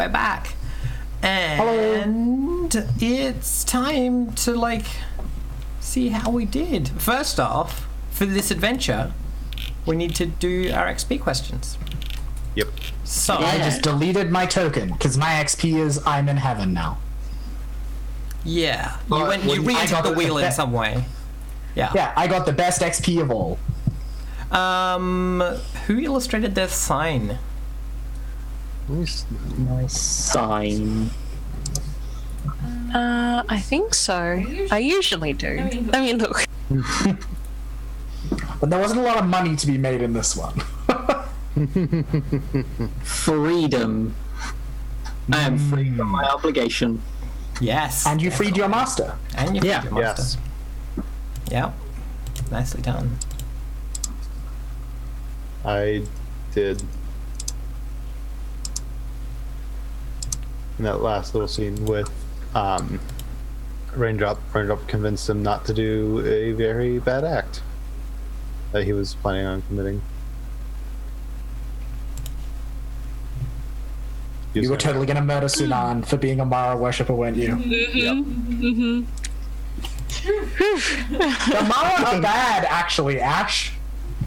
we're back. And it's time to, see how we did. First off, for this adventure, we need to do our XP questions. Yep. So I just deleted my token, because my XP is I'm in heaven now. Yeah. You re-entered the wheel in some way. Yeah. Yeah, I got the best XP of all. Who illustrated their sign? Nice sign. I think so. I usually do. Let me look. But there wasn't a lot of money to be made in this one. Freedom. I am free from my obligation. Yes. And you freed your master. And you freed Yeah. your master. Yep. Nicely done. I did. In that last little scene with Raindrop convinced him not to do a very bad act that he was planning on committing. You were totally gonna murder Sunan for being a Mara worshipper, weren't you? The Mara are bad, actually, Ash.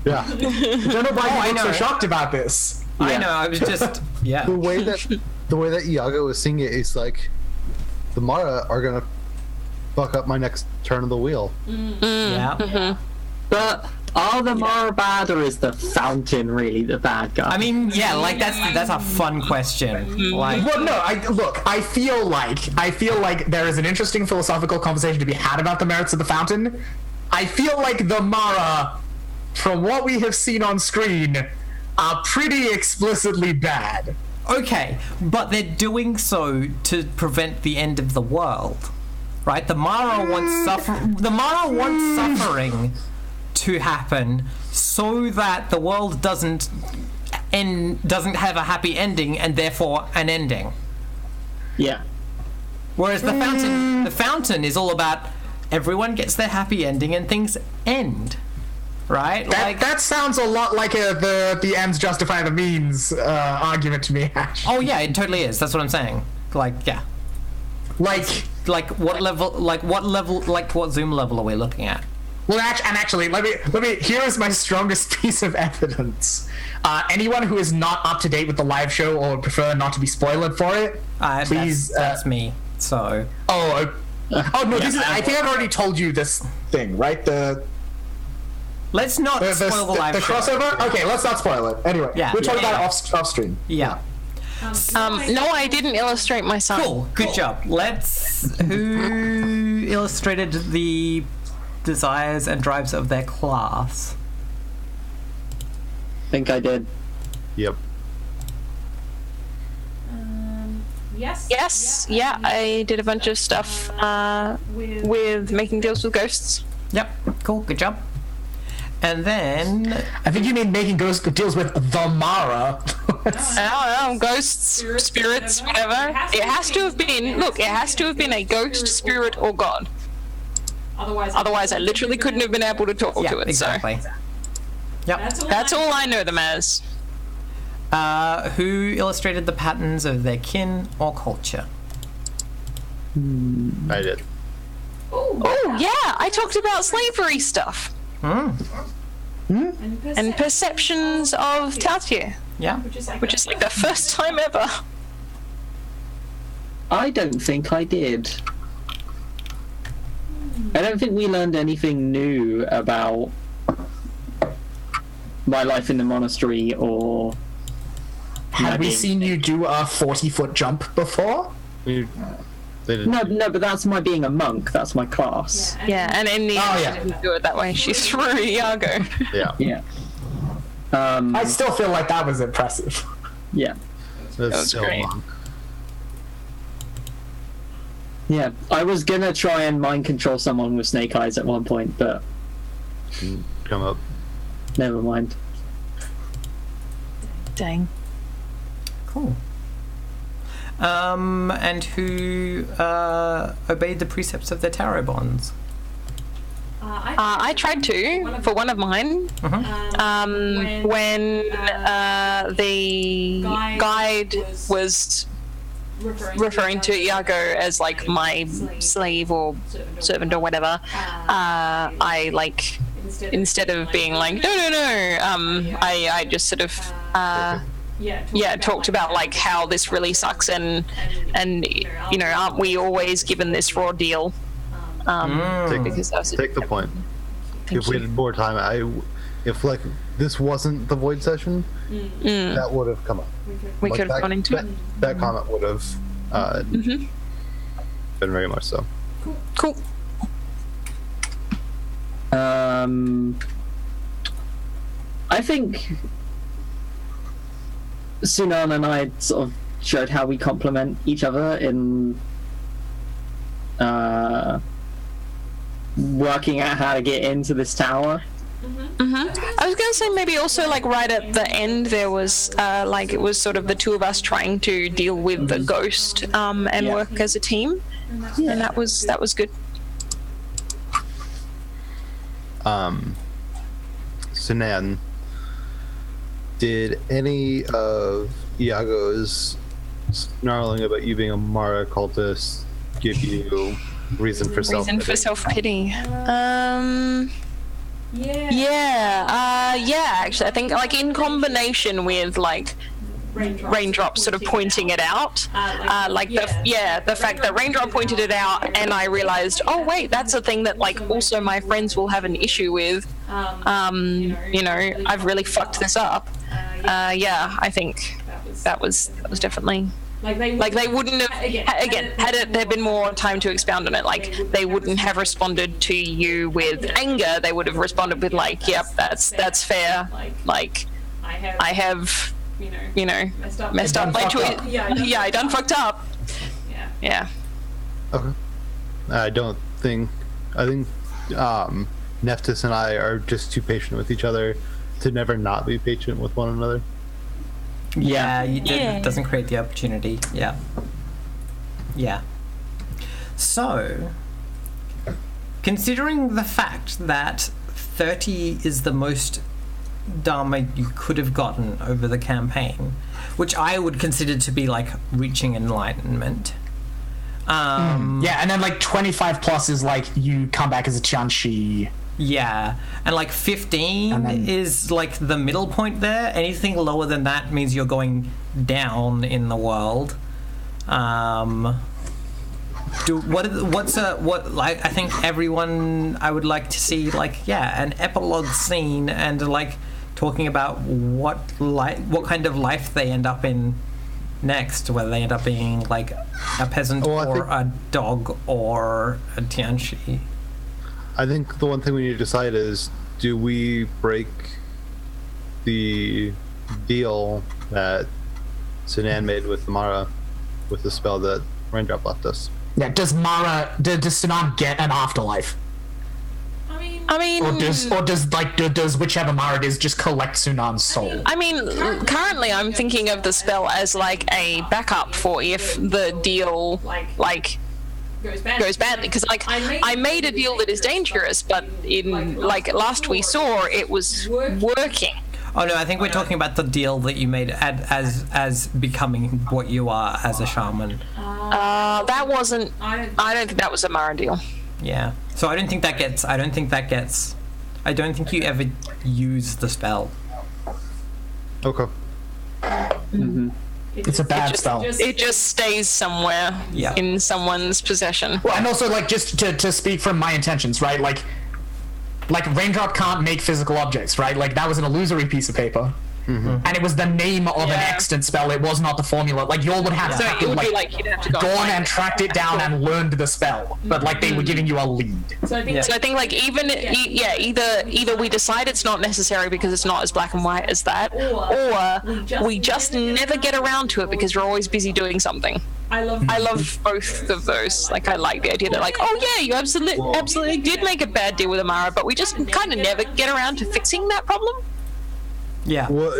Yeah. I don't know why you look so shocked about this. I know, I was just... Yeah. The way that Iago was singing it is like, the Mara are gonna fuck up my next turn of the wheel. Yeah. But are the Mara bad, or is the Fountain really the bad guy? I mean, yeah, that's a fun question. Well, no, I feel like there is an interesting philosophical conversation to be had about the merits of the Fountain. I feel like the Mara, from what we have seen on screen, are pretty explicitly bad. Okay, but they're doing so to prevent the end of the world, right? The Mara wants suffering to happen so that the world doesn't have a happy ending and therefore an ending. Yeah. Whereas the fountain is all about everyone gets their happy ending and things end. Right? That sounds a lot like the ends justify the means argument to me, Ash. Oh yeah, it totally is. That's what I'm saying. Yeah. What Zoom level are we looking at? Well, actually, let me. Here is my strongest piece of evidence. Anyone who is not up to date with the live show or would prefer not to be spoiled for it, please. That's me. So. Oh no! I think I've already told you this thing, right? Let's not spoil the live show. Crossover? Okay, let's not spoil it. Anyway, we'll talk about it off stream. Yeah. No, I didn't illustrate my son. Cool. Good job. Who illustrated the desires and drives of their class? I think I did. Yep. Yes. Yeah, I did a bunch of stuff with making deals with ghosts. Yep. Cool. Good job. And then... I think you mean making deals with the Mara. I don't know, ghosts, spirits, whatever. It has to have been a ghost, spirit, or god. Otherwise, I literally couldn't have been able to talk to it. Exactly. So. Yep. That's all I know them as. Who illustrated the patterns of their kin or culture? I did. Oh, yeah, I talked about slavery stuff. And perceptions of Tautier. Yeah. Which is like the first time ever. I don't think I did. I don't think we learned anything new about my life in the monastery or... Had we seen you do a 40-foot jump before? No, but that's my being a monk. That's my class. Yeah, and in the end, she didn't do it that way. She threw Iago. Yeah. I still feel like that was impressive. Yeah. That's so great. Long. Yeah, I was gonna try and mind control someone with snake eyes at one point, but Come up. never mind. Dang. Cool. And who obeyed the precepts of their tarot bonds? I tried to for one of mine. When the guide was referring to Iago as like my slave or servant or whatever, I like instead of being like no, I just sort of talked about like how this really sucks and aren't we always given this raw deal? Because that was Take the point. If we had more time, if like this wasn't the void session, that would have come up. We could have gone into it. That comment would have been very much so. Cool. I think Sunan and I sort of showed how we complement each other in working out how to get into this tower. I was gonna say maybe also like right at the end there was like it was sort of the two of us trying to deal with the ghost and work as a team, and that was good. Sinan, did any of Iago's snarling about you being a Mara cultist give you reason for self-pity? Reason for self-pity. Actually, I think like in combination with like Raindrop sort of pointing it out, the fact that Raindrop pointed it out and I realized, oh wait, that's a thing that like also my friends will have an issue with. I've really fucked this up. I think that was definitely. Like they wouldn't have had there been more time to expound on it. Like they wouldn't have responded to you with anger. They would have responded with like, "Yep, that's fair." Like I have, messed up my choice. Yeah, I done fucked up. Yeah. Okay. I think Nephthys and I are just too patient with each other to never not be patient with one another. It doesn't create the opportunity. Yeah. So, considering the fact that 30 is the most Dharma you could have gotten over the campaign, which I would consider to be like reaching enlightenment. And then like 25 plus is like you come back as a Tianchi. Yeah, and like 15 is like the middle point there. Anything lower than that means you're going down in the world. I think everyone, I would like to see like an epilogue scene and like talking about what kind of life they end up in next, whether they end up being like a peasant or a dog or a Tianchi. I think the one thing we need to decide is, do we break the deal that Sinan made with Mara with the spell that Raindrop left us? Yeah, does Sinan get an afterlife? I mean, or does whichever Mara it is just collect Sunan's soul? I mean, currently I'm thinking of the spell as like a backup for if the deal like goes badly, because like I made a deal that is dangerous, but in like last we saw it was working. Oh no, I think we're talking about the deal that you made as becoming what you are as a shaman. That wasn't. I don't think that was a Mara deal. Yeah. So I don't think you ever use the spell. Okay. Mm-hmm. It's a bad spell. It just stays somewhere in someone's possession. Well, and also, like, just to speak from my intentions, right? Like Raindrop can't make physical objects, right? Like, that was an illusory piece of paper. Mm-hmm. And it was the name of an extant spell. It was not the formula. Like, you all would have to you'd have to go gone and tracked it down and learned the spell. But like, they were giving you a lead. So I think like either we decide it's not necessary because it's not as black and white as that, or we just never get around to it because we're always busy doing something. I love both of those. Like, I like the idea that like, oh yeah, you absolutely did make a bad deal with Amara, but we just kind of never get around to fixing that problem. Yeah. Well,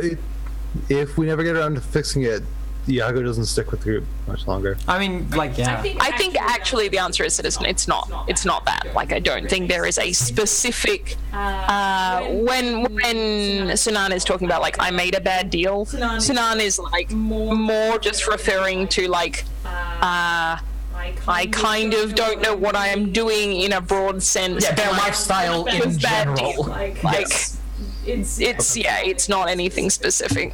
if we never get around to fixing it, Iago doesn't stick with the group much longer. I mean, like, yeah. I think actually the answer is that it's not that. Like, I don't think there is a specific when Sinan is talking about like I made a bad deal, Sinan is like more just referring to like I kind of don't know what I am doing in a broad sense. Yeah, their lifestyle in general. It's not anything specific.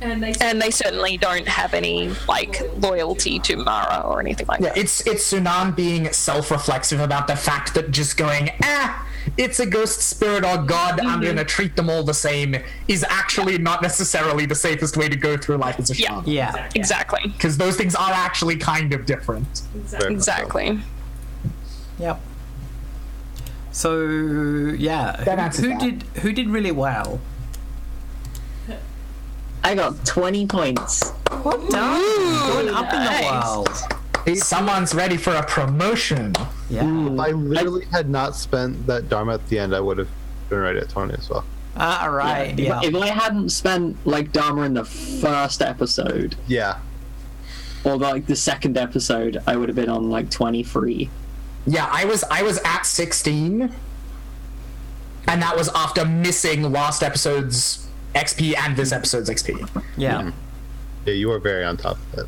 And they certainly don't have any, like, loyalty to Mara or anything like that. It's Sunan being self-reflexive about the fact that just going, it's a ghost spirit or god, I'm gonna treat them all the same, is actually not necessarily the safest way to go through life as a shaman. Yeah. Exactly. Because those things are actually kind of different. Exactly. Yep. So yeah, That answers that. who did really well? I got 20 points. What? Going up in the world. Someone's ready for a promotion. Yeah. If I literally had not spent that Dharma at the end, I would have been right at 20 as well. All right. Yeah. If I hadn't spent like Dharma in the first episode, Yeah. or like the second episode, I would have been on like 23. Yeah, I was at 16, and that was after missing last episode's XP and this episode's XP. Yeah. Yeah, you were very on top of it.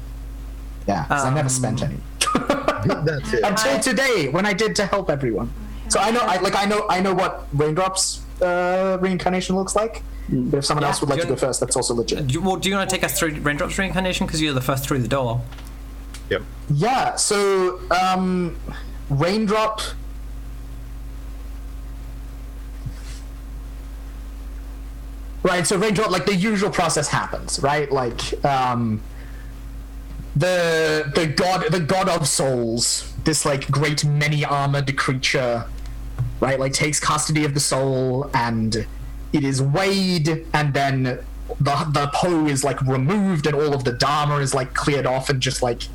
Yeah, 'cause I never spent any. That's it. Until today, when I did to help everyone. So I know what Raindrop's reincarnation looks like. But if someone else would like to go first, that's also legit. Do you want to take us through Raindrop's reincarnation because you're the first through the door? Yep. Yeah, so Raindrop. Right, so Raindrop, like the usual process happens, right? Like the god of souls, this like great many armored creature, right? Like takes custody of the soul, and it is weighed, and then the Po is like removed, and all of the Dharma is like cleared off and just like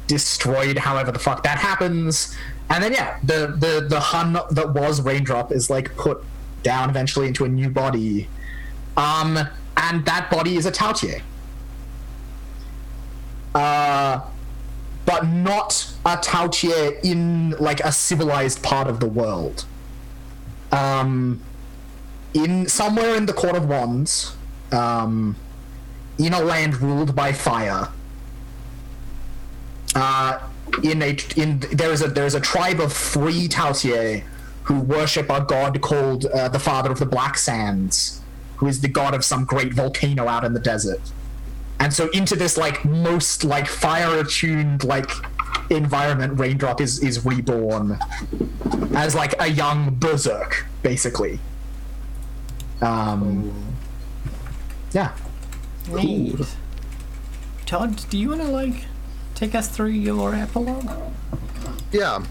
destroyed, however the fuck that happens. And then yeah, the Hun that was Raindrop is like put down eventually into a new body, and that body is a Tautier, but not a Tautier in like a civilized part of the world. In somewhere in the Court of Wands, in a land ruled by fire, there is a tribe of 3 Tautier who worship a god called the Father of the Black Sands, who is the god of some great volcano out in the desert. And so into this like most like fire-attuned like environment, Raindrop is reborn as like a young berserk, basically. Yeah. Neat. Todd, do you want to like take us through your epilogue? Yeah.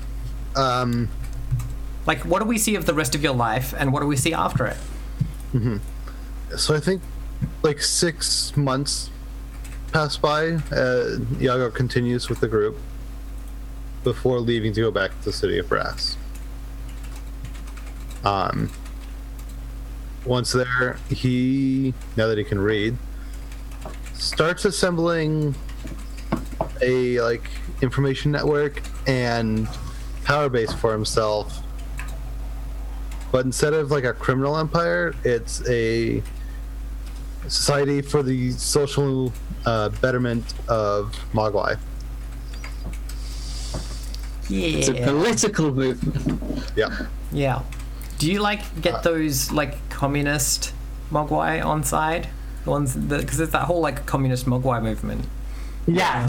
Like, what do we see of the rest of your life, and what do we see after it? So I think like 6 months pass by. Iago continues with the group before leaving to go back to the City of Brass. Once there, he, now that he can read, starts assembling a like information network and power base for himself. But instead of like a criminal empire, it's a society for the social betterment of Mogwai. Yeah. It's a political movement. Yeah. Yeah. Do you like get those like communist Mogwai on side? The ones because there's that whole like communist Mogwai movement. Yeah.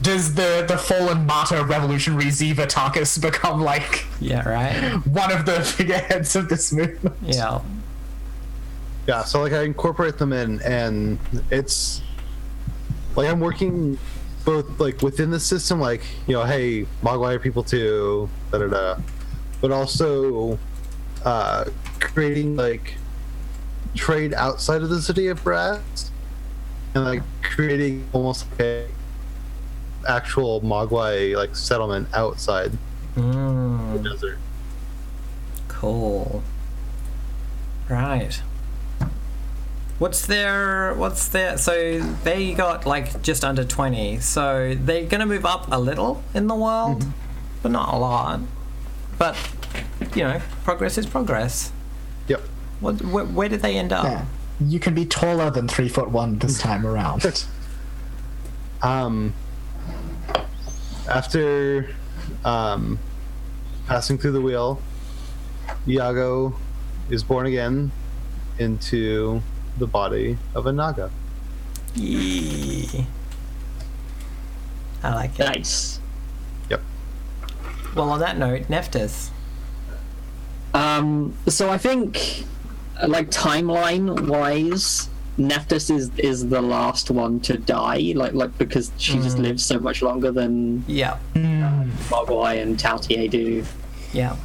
Does the fallen martyr revolutionary Ziva Tarkus become like right? one of the figureheads of this movement? Yeah. Yeah, so like I incorporate them in, and it's like I'm working both like within the system, like, you know, hey, Mogwai are people too, but also creating like trade outside of the City of Brass, and like creating almost like a actual Mogwai like settlement outside the desert. Cool. Right. What's their so they got like just under 20, so they're gonna move up a little in the world, but not a lot. But you know, progress is progress. Yep. Where did they end up? Yeah. You can be taller than 3'1" this time around. after passing through the wheel, Iago is born again into the body of a Naga. Yeah. I like it. Nice. Yep. Well, on that note, Nephthys. So I think, like, timeline-wise, Nephthys is the last one to die, like because she just lives so much longer than Yeah. Mogwai and Tautier do. Yeah.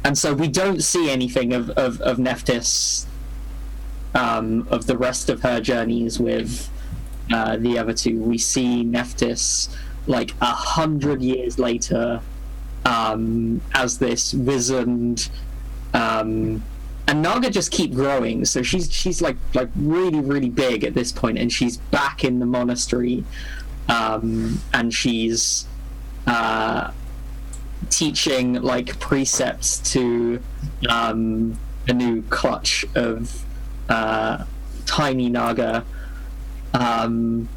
And so we don't see anything of Nephthys, of the rest of her journeys with the other two. We see Nephthys like 100 years later, as this wizened, and Naga just keep growing. So she's like really, really big at this point, and she's back in the monastery, and she's teaching like precepts to a new clutch of tiny Naga, and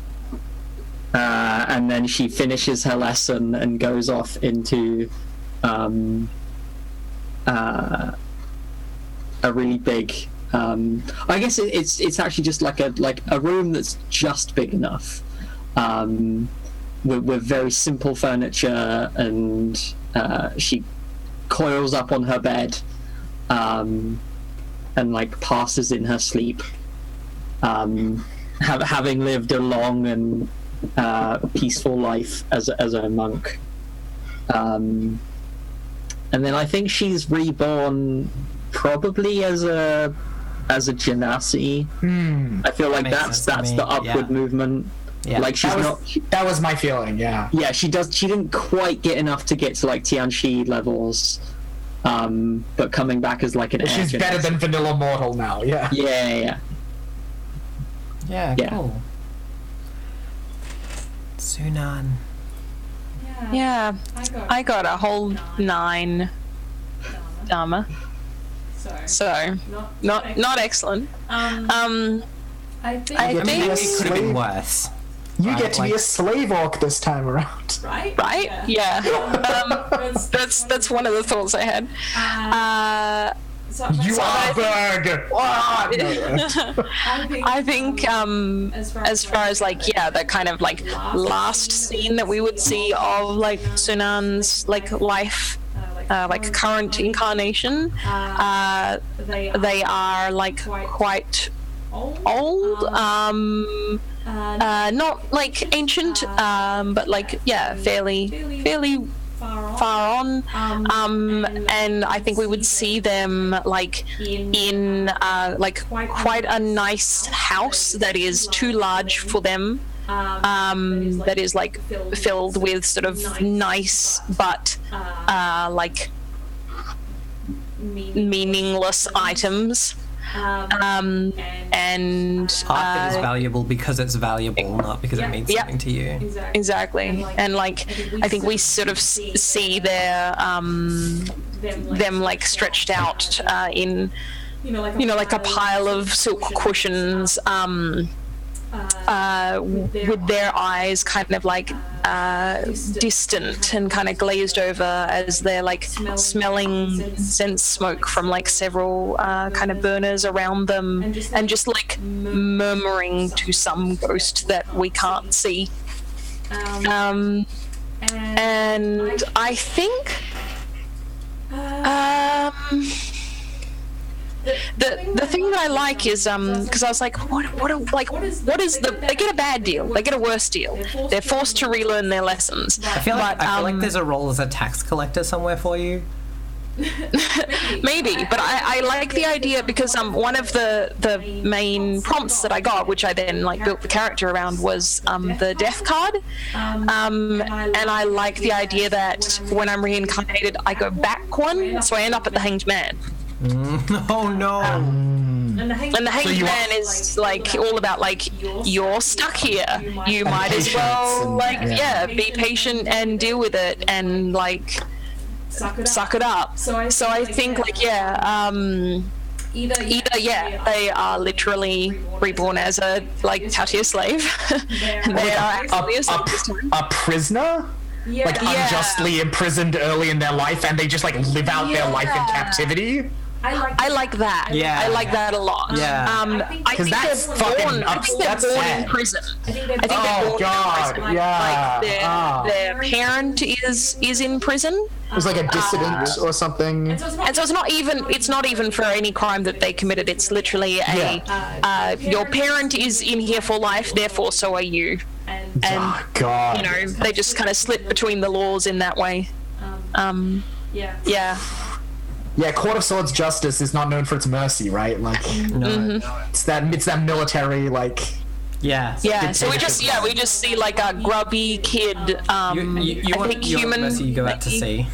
then she finishes her lesson and goes off into a really big, I guess it's actually just like a room that's just big enough, with very simple furniture, and she coils up on her bed, and like passes in her sleep, having lived a long and peaceful life as a monk. And then I think she's reborn probably as a genasi. I feel like that's the upward movement. Yeah. Like That was my feeling. Yeah. Yeah, she didn't quite get enough to get to like Tianxi levels, but coming back as like an air She's better genasi. than Vanilla Mortal now. Yeah. Yeah. Yeah, Yeah. cool. Sunan. Yeah, I got a whole 9 Dharma. So not excellent. I I think mean, it Yes. could have been worse. You Right, get to be a slave orc this time around. right? Yeah. That's one of the thoughts I had. You are Berg. I think as far as like the kind of like last scene that we would see of like Sunan's like life, like current incarnation, they are like quite old, not like ancient, but like fairly far on, and I think we would see them like in like quite a nice house that is too large for them, that is like filled with sort of nice but like meaningless items. And Art that is valuable because it's valuable, not because it means something to you. Exactly, and like I think we sort of see their them like stretched out in like a pile of silk cushions, with their eyes kind of like distant and kind of glazed over as they're like smelling incense smoke from like several kind of burners around them, and just like murmuring to some ghost that we can't see. And I think the thing that I like is because I was like, what is the, they get a bad deal, they get a worse deal, they're forced to relearn their lessons. I feel like there's a role as a tax collector somewhere for you. Maybe, but I like the idea because one of the main prompts that I got, which I then like built the character around, was the death card, and I like the idea that when I'm reincarnated I go back one, so I end up at the Hanged Man. Oh no. And the Hanged Man is like all about like, you're stuck here, you might as well like be patient and deal with it and like suck it up. So I think like Either, yeah, they are literally reborn as a Tatia slave, and they are actually a slave this time. A prisoner? Like unjustly imprisoned early in their life, and they just like live out their life in captivity. I like that. Yeah. I like that a lot. Yeah. I think they're born in prison. I think they're born in prison. Yeah. Like their parent is in prison. It was like a dissident or something. And so it's not even for any crime that they committed. It's literally your parent is in here for life, therefore so are you. And God. you know, they just kind of slip between the laws in that way. Yeah. Yeah, Court of Swords justice is not known for its mercy, right? Like, it's that military like. Yeah. So we just see like a grubby kid. You want human mercy, you go out to sea.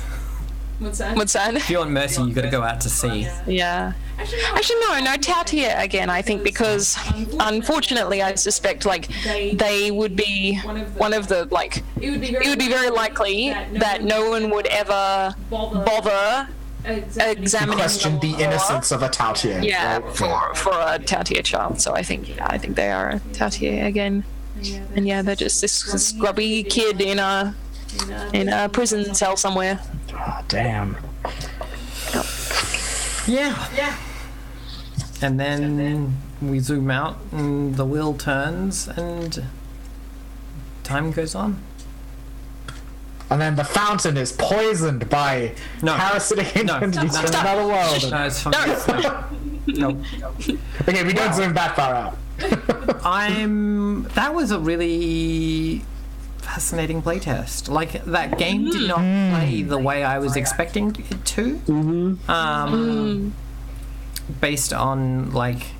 What's that? If you want mercy, you got to go out to sea. Yeah. Actually, no, Tatia again. I think because unfortunately, I suspect like they would be one of the like. It would be very likely that no one would ever bother examining question the innocence of a Tautier. Yeah, right? for a Tautier child. So I think they are a Tautier again. And yeah, they're just this grubby kid in a prison cell somewhere. Oh, damn. Yeah. And then we zoom out, and the wheel turns, and time goes on. And then the fountain is poisoned by parasitic entities from another world. No, it's fine. No. Okay, we don't zoom that far out. That was a really fascinating playtest. Like, that game did not play the way I was expecting it to. Based on, like,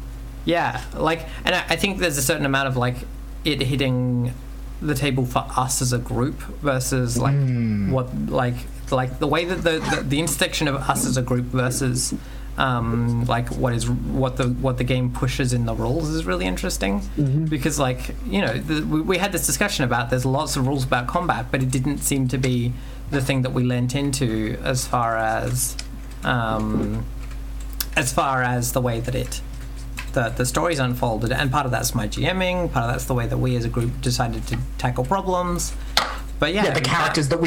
and I think there's a certain amount of, like, it hitting the table for us as a group versus like what like the way that the intersection of us as a group versus like what the game pushes in the rules is really interesting because like, you know, we had this discussion about there's lots of rules about combat, but it didn't seem to be the thing that we lent into as far as the way that the stories unfolded, and part of that's my GMing, part of that's the way that we as a group decided to tackle problems. But the characters that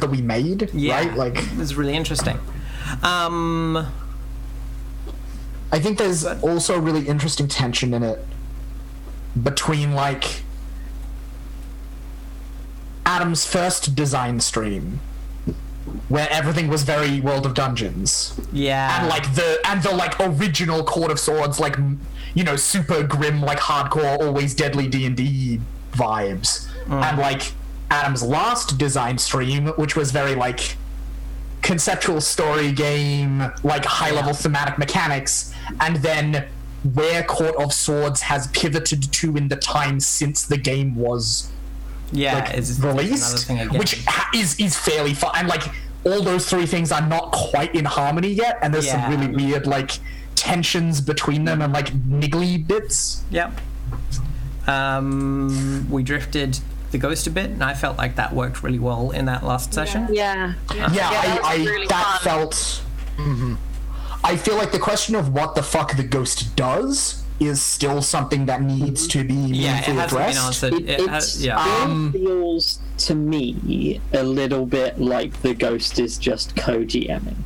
we made, right? Like, it's really interesting. I think there's also a really interesting tension in it between like Adam's first design stream, where everything was very World of Dungeons. Yeah. And the like original Court of Swords, like, you know, super grim, like hardcore, always deadly D&D vibes. And like Adam's last design stream, which was very like conceptual story game, like high level thematic mechanics, and then where Court of Swords has pivoted to in the time since the game was released, which is fairly fun, and like all those three things are not quite in harmony yet, and there's some really weird like tensions between them and like niggly bits. We drifted the ghost a bit, and I felt like that worked really well in that last session. That felt I feel like the question of what the fuck the ghost does is still something that needs to be meaningfully addressed. It feels to me a little bit like the ghost is just co-GMing.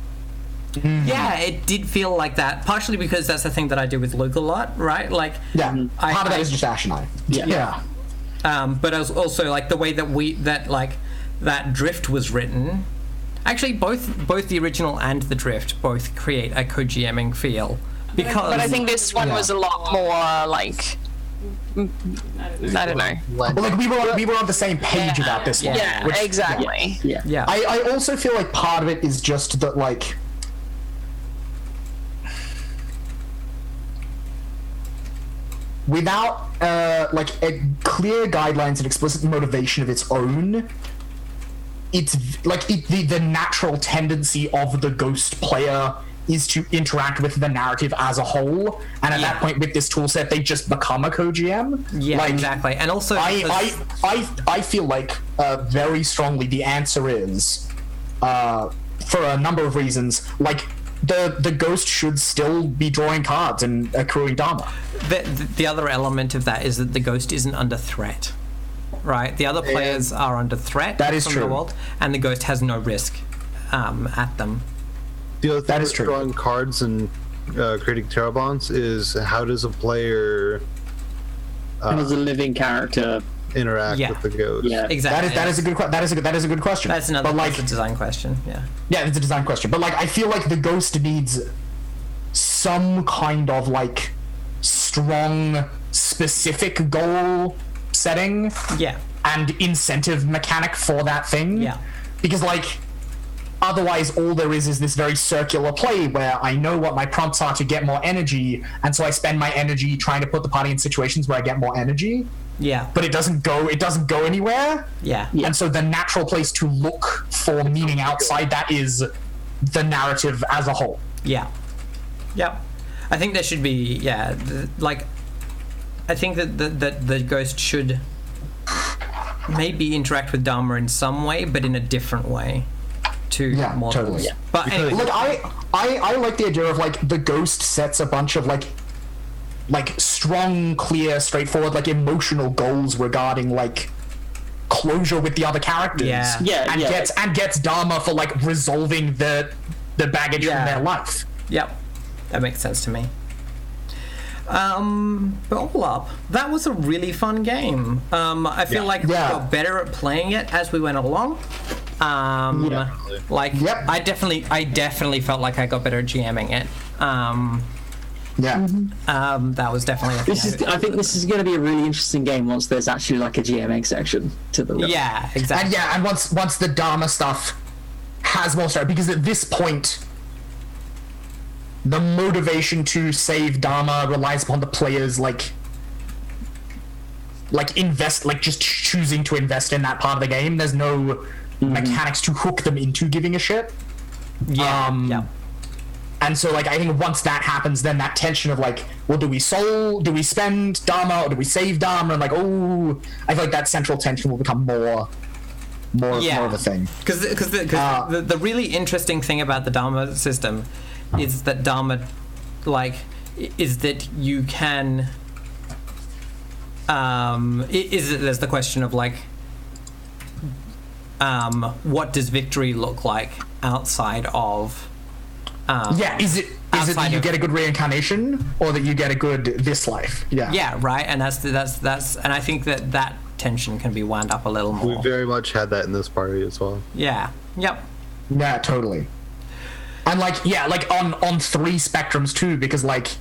Yeah, it did feel like that, partially because that's the thing that I do with Luke a lot, right? Like, part of that is just Ash and I. But also like the way that that drift was written. Actually, both the original and the drift both create a co-GMing feel. But I think this one was a lot more like, I don't know. Well, like we were on the same page about this one. Yeah, exactly. Yeah. I also feel like part of it is just that like without like a clear guidelines and explicit motivation of its own, it's like the natural tendency of the ghost player is to interact with the narrative as a whole, and at that point with this tool set they just become a co-GM. Exactly. And also I feel like very strongly the answer is for a number of reasons, like the ghost should still be drawing cards and accruing Dharma. The other element of that is that the ghost isn't under threat, right? The other players are under threat That is from true. the world, and the ghost has no risk at them. The other thing That is with true. drawing cards and creating tarot bonds is how does a player How does a living character? interact Yeah. with the ghost? Yeah. Exactly. That is a good question. That's another But that's a design question. Yeah. yeah, it's a design question. But like, I feel like the ghost needs some kind of like strong, specific goal setting Yeah. and incentive mechanic for that thing. Yeah. Because like, otherwise all there is this very circular play where I know what my prompts are to get more energy, and so I spend my energy trying to put the party in situations where I get more energy, Yeah. but it doesn't go anywhere. Yeah. And so the natural place to look for meaning outside that is the narrative as a whole. Yeah. Yep. I think there should be, like, I think that the ghost should maybe interact with Dharma in some way, but in a different way to Yeah, mortals. totally. Yeah. But anyway, Look, I like the idea of like the ghost sets a bunch of like strong, clear, straightforward, like emotional goals regarding like closure with the other characters. Yeah. Yeah, and yeah. gets Dharma for like resolving the baggage Yeah. from their life. yep, that makes sense to me. But all up, that was a really fun game. I feel like we Yeah. got better at playing it as we went along. Like, Yep. I definitely felt like I got better at GMing it. Yeah. That was definitely a thing. I think this is going to be a really interesting game once there's actually like a GMX section to the Yeah, exactly. And once the Dharma stuff has more story, because at this point the motivation to save Dharma relies upon the players just choosing to invest in that part of the game. There's no mechanics to hook them into giving a shit. Yeah, yeah. And so like I think once that happens, then that tension of like, well, do we spend Dharma or do we save Dharma? And like, oh, I feel like that central tension will become more of a thing. Because the really interesting thing about the Dharma system is that Dharma, like, is that you can. There's the question of like, what does victory look like outside of? Is it that you get a good reincarnation or that you get a good this life? Yeah, right, and that's and I think that tension can be wound up a little more. We very much had that in this party as well. Yeah. Yep. Yeah, totally. And like on 3 spectrums too, because like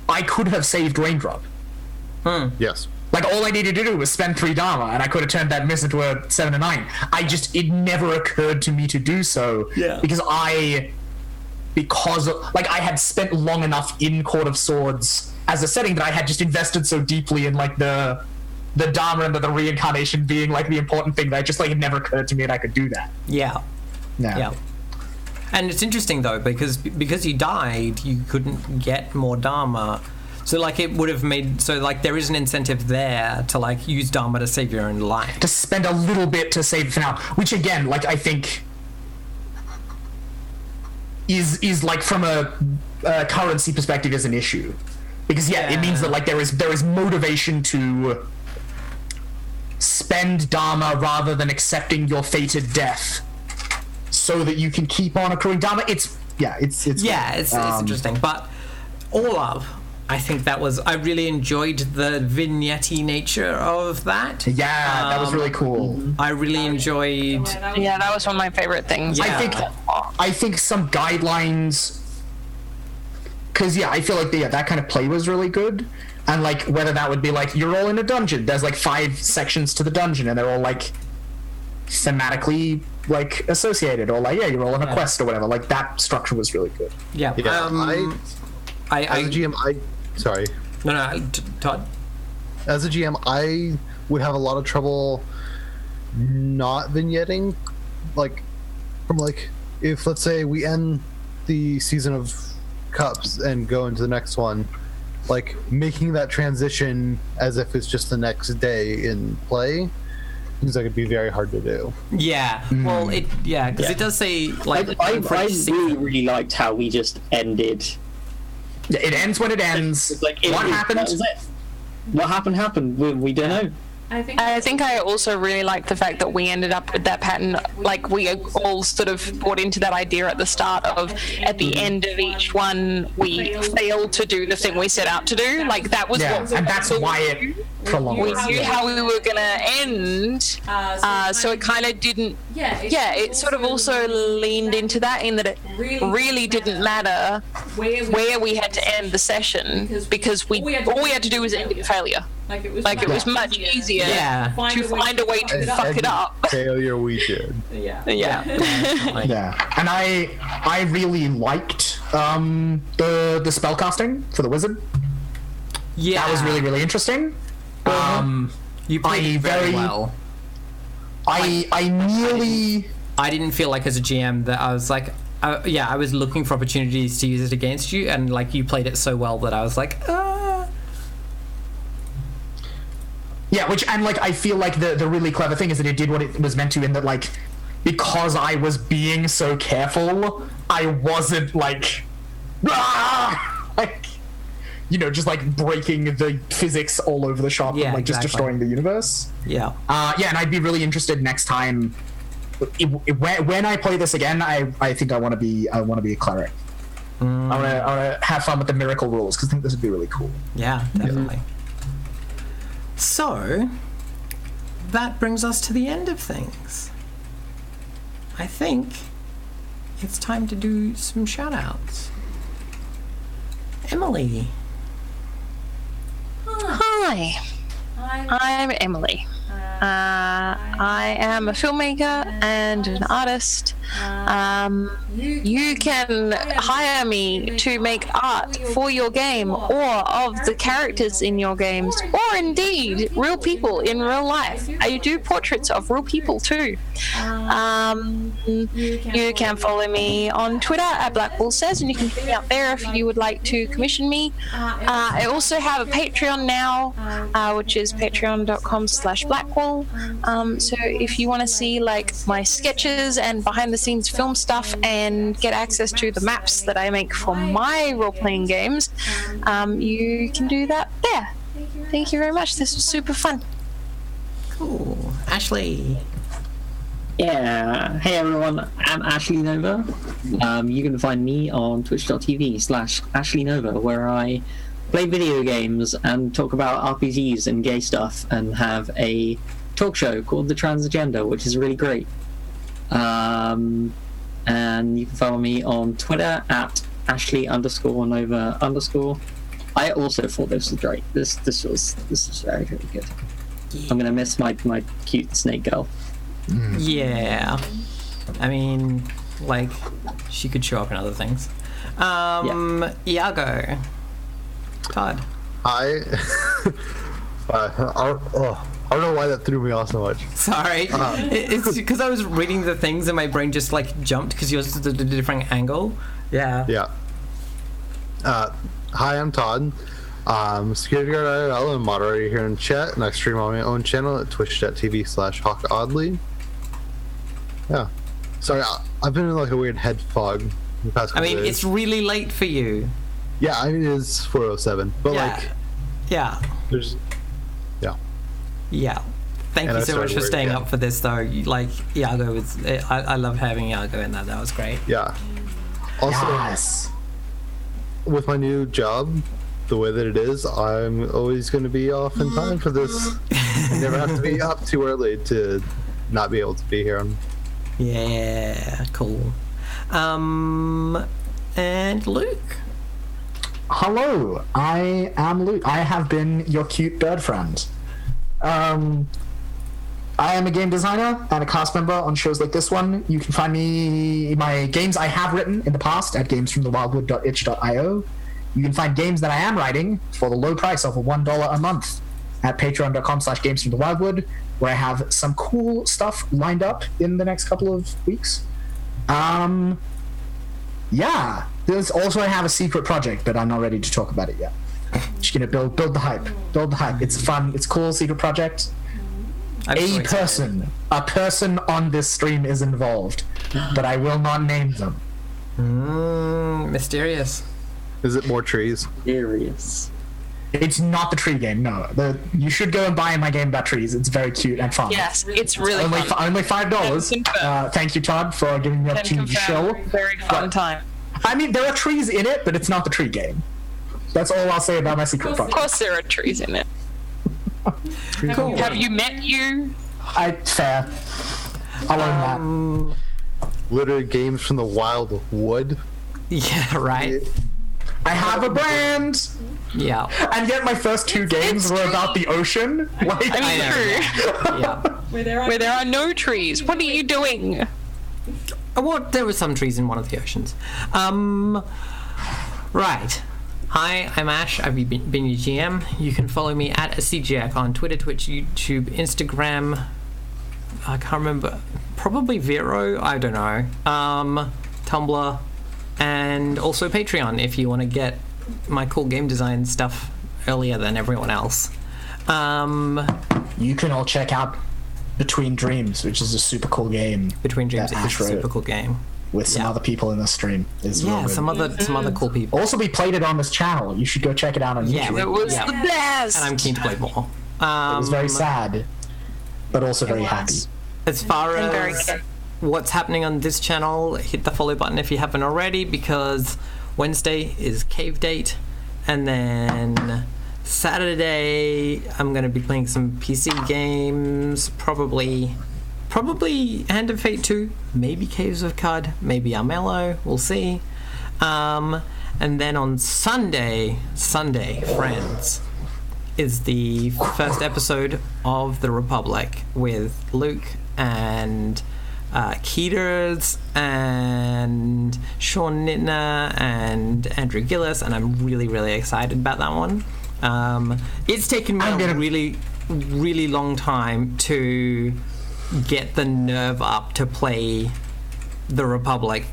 I could have saved Raindrop. Yes. Like all I needed to do was spend 3 Dharma, and I could have turned that miss into a 7 or 9. It never occurred to me to do so. Yeah. Because I had spent long enough in Court of Swords as a setting that I had just invested so deeply in like the Dharma and the reincarnation being like the important thing that I just like it never occurred to me that I could do that. Yeah. Yeah. And it's interesting though because you died, you couldn't get more Dharma. So like it would have made there is an incentive there to like use Dharma to save your own life. To spend a little bit to save it for now, which again, like I think is like from a currency perspective is an issue, because it means that like there is motivation to spend Dharma rather than accepting your fated death, so that you can keep on accruing Dharma. It's interesting, but all up. I think I really enjoyed the vignette-y nature of that. Yeah, that was really cool. I really enjoyed... Yeah, that was one of my favorite things. Yeah. I think some guidelines... Because, I feel like that kind of play was really good. And, like, whether that would be, like, you're all in a dungeon. There's, like, 5 sections to the dungeon, and they're all, like, thematically, like, associated. Or, like, you're all on a quest or whatever. Like, that structure was really good. Yeah. As a GM, sorry. No, Todd. As a GM, I would have a lot of trouble not vignetting, if let's say we end the season of Cups and go into the next one, like making that transition as if it's just the next day in play, seems like it'd be very hard to do. Yeah. Well, because it does say like I for each really liked how we just ended. It ends when it ends. What happened? That was it. What happened. We don't know. I think I also really like the fact that we ended up with that pattern, like we all sort of bought into that idea at the start of, at the end of each one, we failed to do the thing we set out to do. Like that was what, and that's why it prolonged. We knew how we were going to end, so it kind of didn't. It sort of also leaned into that, in that it really didn't matter where we had to end the session, because all we had to do was end it with failure. Like it was much easier to find a way to fuck it up. Failure we did. Yeah. And I really liked the spellcasting for the wizard. Yeah, that was really interesting. You played it very well. I nearly. I didn't feel like as a GM that I was like, I was looking for opportunities to use it against you, and like you played it so well that I was like, Yeah, and like I feel like the really clever thing is that it did what it was meant to, in that like, because I was being so careful, I wasn't like just like breaking the physics all over the shop and like just destroying the universe. And I'd be really interested next time when I play this again. I think I want to be a cleric. I want to have fun with the miracle rules, because I think this would be really cool. Yeah, definitely. So, that brings us to the end of things. I think it's time to do some shout-outs. Emily. Hi. I'm Emily. I am a filmmaker and an artist. You can hire me to make art for your game, or of the characters in your games, or indeed real people in real life. I do portraits of real people too. You can follow me on Twitter at BlackWallSays, and you can check me out there if you would like to commission me. I also have a Patreon now, which is patreon.com/Blackwall. So if you want to see like my sketches and behind the scenes film stuff, and get access to the maps that I make for my role-playing games, you can do that there. Thank you very much. This was super fun. Cool. Ashley. Yeah. Hey everyone, I'm Ashley Nova. You can find me on twitch.tv/AshleyNova, where I play video games and talk about RPGs and gay stuff, and have a talk show called The Trans Agenda, which is really great. And you can follow me on Twitter at Ashley_Nova_. I also thought this was great. This was very, very good. Yeah. I'm gonna miss my cute snake girl. Yeah. I mean, like, she could show up in other things. Iago. Todd. I don't know why that threw me off so much. Sorry. It's because I was reading the things and my brain just like jumped because yours is at a different angle. Yeah. Hi, I'm Todd. Security guard IRL and moderator here in chat, and I stream on my own channel at twitch.tv/HawkOddly. Yeah. Sorry, I've been in like a weird head fog the past couple days. It's really late for you. Yeah, I mean, it is 4:07, but there's Thank you so much for staying up for this, though. Like, Iago was... I love having Iago in that. That was great. Yeah. Also, with my new job, the way that it is, I'm always going to be off in time for this. I never have to be up too early to not be able to be here. Yeah, cool. And Luke. Hello, I am Luke. I have been your cute bird friend. I am a game designer and a cast member on shows like this one. You can find me, my games I have written in the past at gamesfromthewildwood.itch.io. You can find games that I am writing for the low price of $1 a month at patreon.com/gamesfromthewildwood, where I have some cool stuff lined up in the next couple of weeks. There's also, I have a secret project, but I'm not ready to talk about it yet. Just gonna build the hype. It's fun, it's cool, secret project. I'm so A person on this stream is involved, but I will not name them. Mysterious. Is it more trees? Serious. It's not the tree game, no. You should go and buy my game about trees. It's very cute and fun. Yes, it's really Only fun. only $5. Thank you, Todd, for giving me the opportunity to show. Very fun time. I mean, there are trees in it, but it's not the tree game. That's all I'll say about my secret Of project. course, there are trees in it. Cool. Have you met you? Fair. I'll own that. Literally games from the wild wood. Yeah, right. I have a brand! Yeah. And yet my first two games were about the ocean. Like, I mean, true. Yeah. Where there are no trees. What are you doing? Well, there were some trees in one of the oceans. Right. Hi, I'm Ash. I've been your GM. You can follow me at CGAC on Twitter, Twitch, YouTube, Instagram. I can't remember. Probably Vero. I don't know. Tumblr, and also Patreon if you want to get my cool game design stuff earlier than everyone else. you can all check out Between Dreams, which is a super cool game. Between Dreams that is a Ash wrote super cool game. with some other people in the stream. Is Yeah, real some other cool people. Also, we played it on this channel. You should go check it out on Yeah, YouTube. It was Yeah. the best. And I'm keen to play more. It was very sad, but also very happy. As far And very as good. what's happening on this channel, hit the follow button if you haven't already, because Wednesday is cave date, and then Saturday I'm going to be playing some PC games, probably Hand of Fate 2, maybe Caves of Cud, maybe Armello, we'll see. And then on Sunday, friends, is the first episode of The Republic with Luke and Keeters and Sean Nittner and Andrew Gillis, and I'm really, really excited about that one. It's taken me a really, really long time to get the nerve up to play The Republic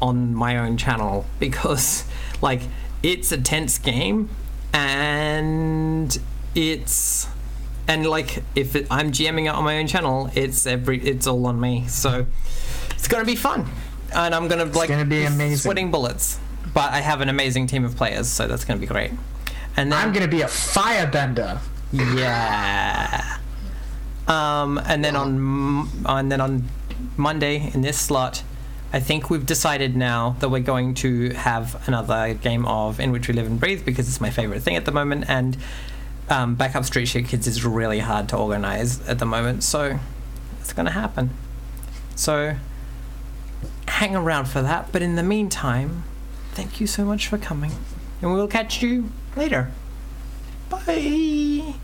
on my own channel, because like it's a tense game, and like if I'm GMing it on my own channel, it's all on me, so it's gonna be fun, and I'm gonna gonna be amazing. sweating bullets, but I have an amazing team of players, so that's gonna be great. And then I'm gonna be a firebender. yeah. And then on Monday in this slot, I think we've decided now that we're going to have another game of In Which We Live and Breathe, because it's my favorite thing at the moment, and Backup Street Shit Kids is really hard to organize at the moment, so it's gonna happen. So hang around for that, but in the meantime, thank you so much for coming, and we'll catch you later. Bye.